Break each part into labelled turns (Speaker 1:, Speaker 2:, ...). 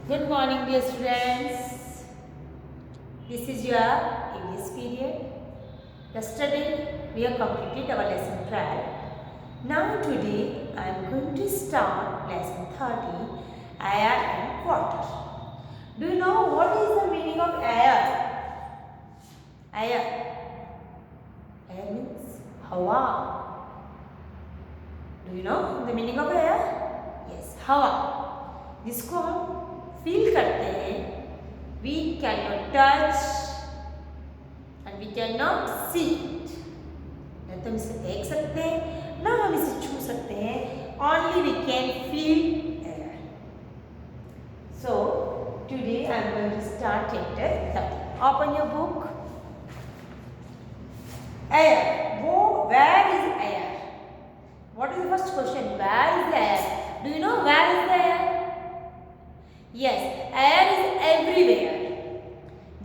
Speaker 1: Good morning, dear students. This is your English period. Yesterday, we have completed our lesson 12. Now, today, I am going to start lesson 13, air and water. Do you know what is the meaning of air? Air. Air means hawa. Do you know the meaning of air? Yes, hawa. जिसको हम feel करते हैं. We can not touch and we can not see it. न तो हम इसे देख सकते हैं ना हम इसे छू सकते हैं. Only we can feel air. So today I am going to start chapter 13. Open your book. Air. वो where is air? What is the first question? Where is the air? Do you know where is the air? Yes, air is everywhere.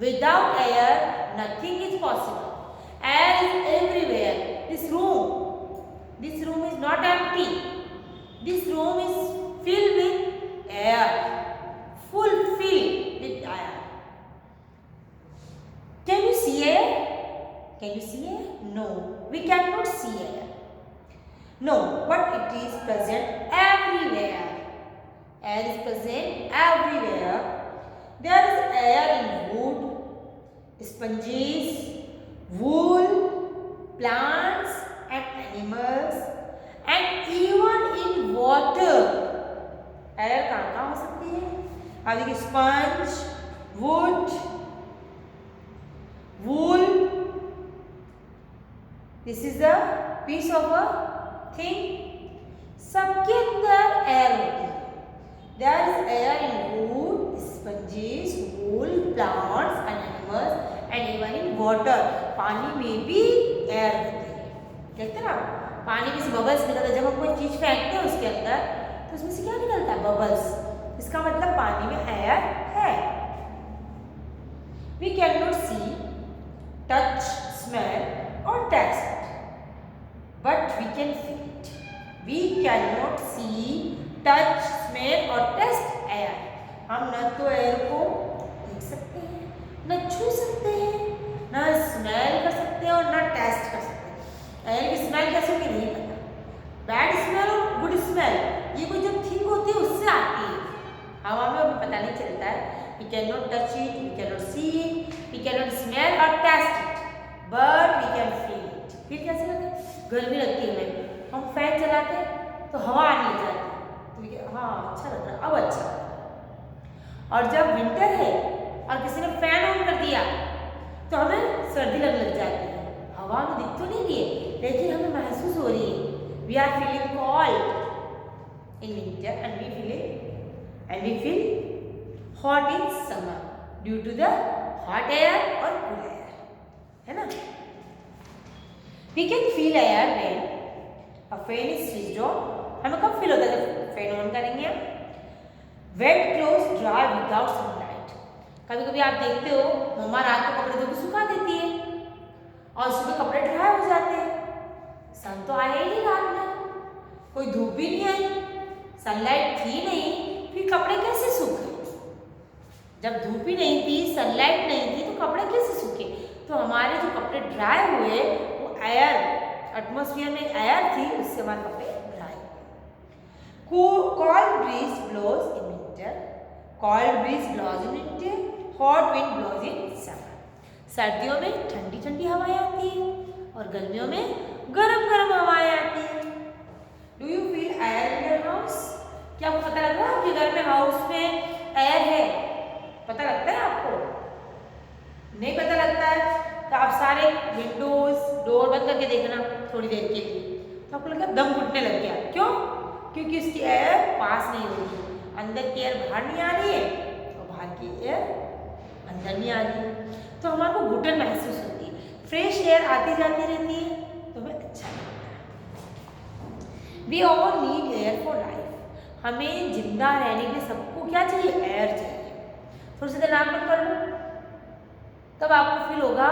Speaker 1: Without air, nothing is possible. Air is everywhere. This room is not empty. This room is filled with air. Filled with air. Can you see air? Can you see air? No, we cannot see air. No, but it is present everywhere. Air is present everywhere. There is air in wood, sponges, wool, plants and animals, and even in water. Air कहाँ हो सकती है? आप देखिए, sponge, wood, wool. This is the piece of a thing. सबके अंदर air होती है. There is air in wood, sponges, wool, plants and animals and even in water. पानी में भी एयर होती है. देखते ना, पानी में से बबल्स निकलते हैं. जब हम कोई चीज फेंकते हैं उसके अंदर तो उसमें से क्या निकलता है? बबल्स. इसका मतलब पानी में एयर है. We cannot see, touch, smell or taste, but we can feel it. We cannot see, touch, smell और टेस्ट एयर. हम न तो एयर को देख सकते हैं, न छू सकते हैं, न स्मेल कर सकते हैं और न टेस्ट कर सकते हैं. एयर की स्मेल कैसे होगी नहीं पता. बैड स्मेल और गुड स्मेल ये कोई जब थिंग होती है उससे आती है. हवा में हमें पता नहीं चलता है. We can not touch it, we can not see it, we can not smell और taste it, but we can feel it. Feel कैसे लगता है? गर्मी लगती है हमें, हम फैन चलाते हैं तो हवा आने लग जाती है. हाँ, अच्छा लग रहा है, अब अच्छा लग रहा है. और जब विंटर है और किसी ने फैन ऑन कर दिया तो हमें सर्दी लगने लग जाती है. हवा में दिख तो नहीं रही है लेकिन हमें महसूस हो रही है. We are feeling cold in winter and we feel hot in summer due to the hot air और कूल एयर. है ना? We can feel air when a fan is switched on. हमें कब फील होता है? जब फैन ऑन करेंगे. Wet clothes dry without sunlight. कभी कभी आप देखते हो मम्मा रात को कपड़े धो के सुखा देती है और सुबह कपड़े ड्राई हो जाते हैं. सन तो आया ही नहीं रात में, कोई धूप भी नहीं आई, सनलाइट थी नहीं, फिर कपड़े कैसे सूखे? जब धूप ही नहीं थी, सनलाइट नहीं थी तो कपड़े कैसे सूखे? तो हमारे जो कपड़े ड्राई हुए वो एयर, एटमॉस्फेयर में एयर थी, उससे हमारे कपड़े dry. Cold breeze blows in winter. Cold breeze blows in winter. Hot wind blows in summer. सर्दियों में ठंडी ठंडी हवाएं आती हैं और गर्मियों में गरम गरम हवाएं आती हैं. Do you feel air in your house? क्या आपको पता लग रहा है आपके घर में हाउस में एयर है? पता लगता है आपको? नहीं पता लगता है तो आप सारे विंडोज डोर बंद करके देखना थोड़ी देर के लिए, तो आपको लगता है दम घुटने लग गया. क्यों? क्योंकि उसकी एयर पास नहीं हो रही. अंदर की एयर बाहर नहीं आ रही है और बाहर की एयर अंदर नहीं आ रही है, तो हमारे को घुटन महसूस होती है. फ्रेश एयर आती जाती रहती है तो हमें अच्छा लगता है. We all need air for life. हमें जिंदा रहने के लिए सबको क्या चाहिए? एयर चाहिए. थोड़ी सी देर आराम कर लो, तब आपको फील होगा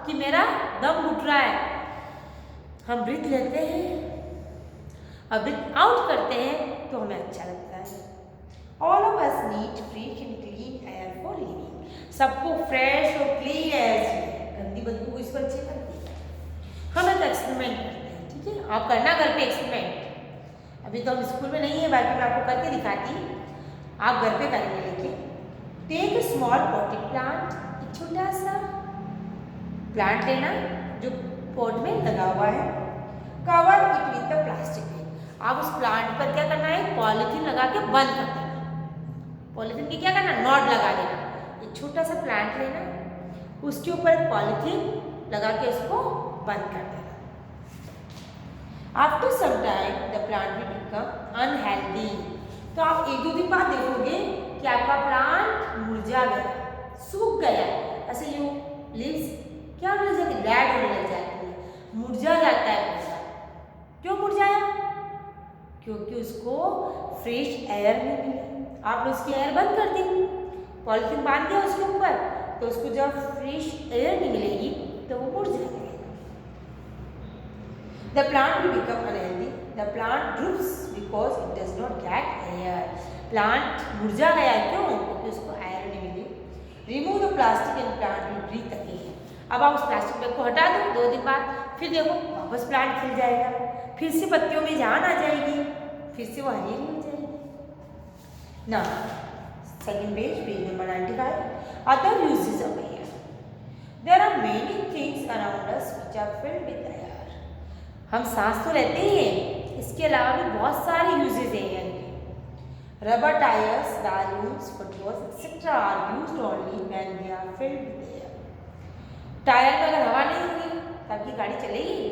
Speaker 1: कि मेरा दम घुट रहा है. हम ब्रीथ लेते हैं और ब्रीथ आउट करते हैं तो हमें अच्छा लगता है. All of us need fresh and सबको फ्रेश और क्लीन एयर चाहिए, गंदी बदबू इस पर अच्छी करती है। हम एक एक्सपेरिमेंट करते हैं, ठीक है, आप करना घर पे एक्सपेरिमेंट। अभी तो हम स्कूल में नहीं है, बाकी मैं आपको करके दिखाती, आप घर पे करेंगे। लेकिन take a small potted plant, एक छोटा सा प्लांट लेना जो पॉट में लगा हुआ है, cover it with the plastic bag. आप उस प्लांट पर क्या करना है, पॉलीथीन लगा के बंद कर देना। पॉलीथीन की क्या करना, नॉट लगा देना। एक छोटा सा प्लांट लेना, उसके ऊपर पॉलीथीन लगा के उसको बंद कर देना। After some time the plant will become unhealthy. तो आप 1-2 दिन बाद देखोगे कि आपका प्लांट मुरझा गया, सूख गया, ऐसे यू लीव्स क्या होने लग जाती है, रेड होने लग जाती है, मुरझा जाता है पौधा। क्यों मुरझाया, क्योंकि उसको फ्रेश एयर नहीं मिली। आपने उसकी एयर बंद कर दी, पॉलीथीन बांध दिया उसके ऊपर, तो उसको जब फ्रेश एयर नहीं मिलेगी तो वो मुरझाएगा। The plant will become unhealthy. The plant droops because it does not get air. Plant मुरझा गया क्यों, क्योंकि उसको एयर नहीं मिली। Remove the plastic and plant will breathe again. अब आप उस प्लास्टिक बैग को हटा दो, 2 दिन बाद फिर देखो वापस प्लांट खिल जाएगा, फिर से पत्तियों में जान आ जाएगी, फिर से वो हरी हो जाएगी ना। Second page, page number 95, other uses of air. There are many things around us which are filled with air. हम सांस तो लेते ही हैं, इसके अलावा भी बहुत सारे यूजेस हैं एयर के। Rubber tyres, balloons, footballs etcetera are used only when they are filled with air. Tyre में अगर हवा नहीं होगी तो आपकी गाड़ी चलेगी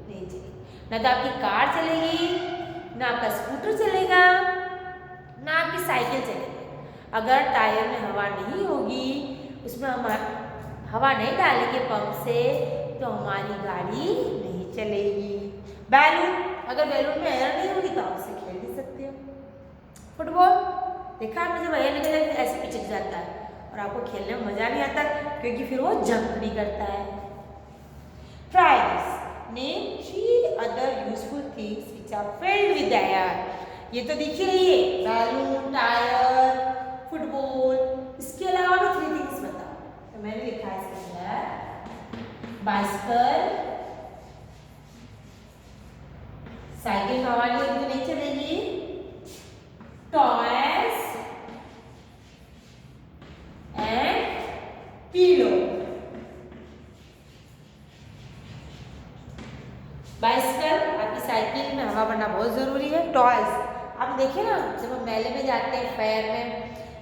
Speaker 1: नहीं चलेगी, ना तो आपकी कार चलेगी, ना आपका स्कूटर चलेगा, ना आपकी साइकिल चलेगी। अगर टायर में हवा नहीं होगी, उसमें हम हवा नहीं डालेंगे पंप से, तो हमारी गाड़ी नहीं चलेगी। बैलून, अगर बैलून में एयर नहीं होगी तो आप उसे खेल नहीं सकते हो। फुटबॉल देखा आपने, जब एयर निकल जाती है ऐसे पिचक जाता है और आपको खेलने में मजा नहीं आता, क्योंकि फिर वो जंप नहीं करता है। Try this, name 3 other useful things which are filled with air. ये तो दिख ही रही है, बैलून, टायर, फुटबॉल, इसके अलावा भी 3 थिंग्स बताओ। तो मैंने लिखा है इसके अंदर बाइसिकल, साइकिल हवा नहीं होगी तो नहीं चलेगी, टॉयज एंड पिलो। बाइसिकल, आपकी साइकिल में हवा भरना बहुत जरूरी है। टॉयज, आप देखिए ना, जब हम मेले में जाते हैं फेयर में,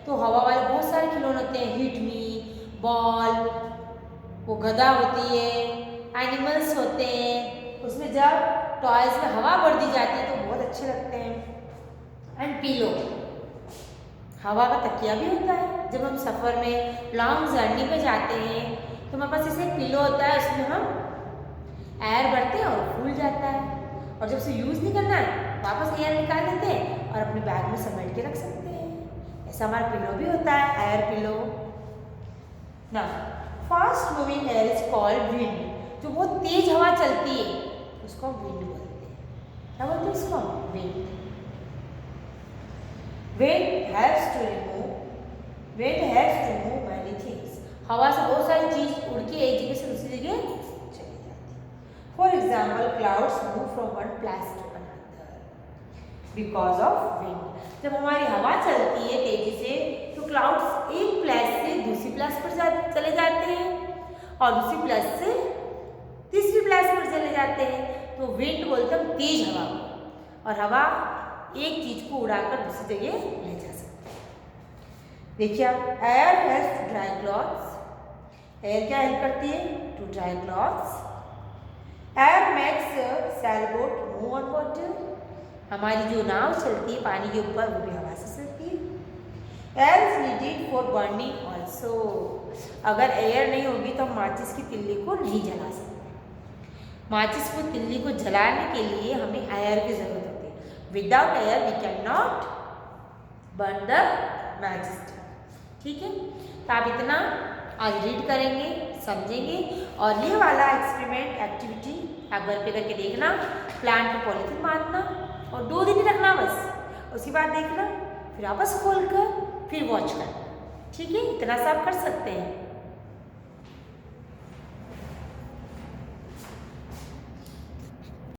Speaker 1: तो हवा वाले बहुत सारे खिलौने होते हैं, हिट मी, बॉल, वो गधा होती है, एनिमल्स होते हैं, उसमें जब टॉयज में हवा भर दी जाती है तो बहुत अच्छे लगते हैं। एंड पिलो, हवा का तकिया भी होता है। जब हम सफ़र में लॉन्ग जर्नी पे जाते हैं तो हमारे पास ऐसे पिलो होता है, उसमें हम एयर भरते हैं और फूल जाता है, और जब उसे यूज़ नहीं करना है वापस एयर निकाल देते हैं और अपने बैग में समेट के रख सकते हैं। ऐसा हमारा पिलो भी होता है, एयर पिलो ना। Fast moving air is called wind. जो बहुत तेज हवा चलती है उसको विंड बोलते हैं। क्या बोलते हैं उसको, wind. Wind helps to move many things. हवा से बहुत सारी चीज उड़ के एक जगह से दूसरी जगह चली जाती है। For example, clouds move from one place to another because of wind. जब हमारी हवा चलती है तेजी से तो क्लाउड्स एक प्लेस से दूसरी प्लेस पर चले जाते हैं और दूसरी प्लेस से तीसरी प्लेस पर चले जाते हैं। तो विंड बोलते हैं तेज हवा, और हवा एक चीज को उड़ाकर दूसरी जगह ले जा सकती है। देखिए आप, air helps to dry clothes. Air क्या हेल्प करती है, to dry clothes. Air makes sailboat move on water. हमारी जो नाव चलती है पानी के ऊपर वो भी हवा से चलती है। Air is needed for burning also. अगर एयर नहीं होगी तो हम माचिस की तिल्ली को नहीं जला सकते। माचिस को तिल्ली को जलाने के लिए हमें एयर की जरूरत होती है। Without air we can not burn the matches. ठीक है, तो आप इतना आज रीड करेंगे, समझेंगे, और ये वाला एक्सपेरिमेंट एक्टिविटी आप घर पे करके देखना। प्लांट को पॉलीथीन बांधना और 2 दिन ही रखना बस, उसके बाद देखना, फिर वापस खोल कर फिर वॉच करना। ठीक है, इतना सा आप कर सकते हैं।